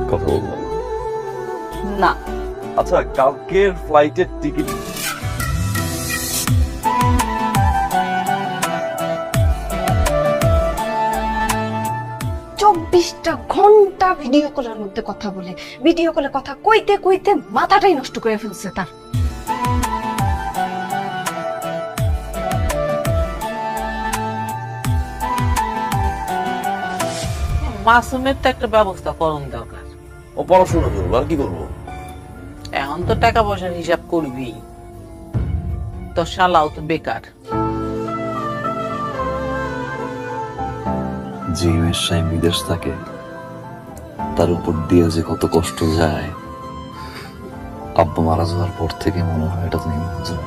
কথা বলবো না। আচ্ছা, কালকের ফ্লাইটের টিকিট 24টা ঘন্টা ভিডিও কলের মধ্যে কথা বলে, ভিডিও কলে কথা কইতে কইতে মাথাটাই নষ্ট করে ফেলছে তার। মাসুমের তো একটা ব্যবস্থা করুন দরকার। ও পড়াশোনা করবো, আর কি করবো? এখন তো টাকা পয়সার হিসাব করবি, তো শালাও তো বেকার। যে মেয়ের স্বামী বিদেশ থাকে তার উপর দিয়ে যে কত কষ্ট যায়, আব্বা মারা যাওয়ার পর থেকে মনে হয় এটা তুমি বুঝো।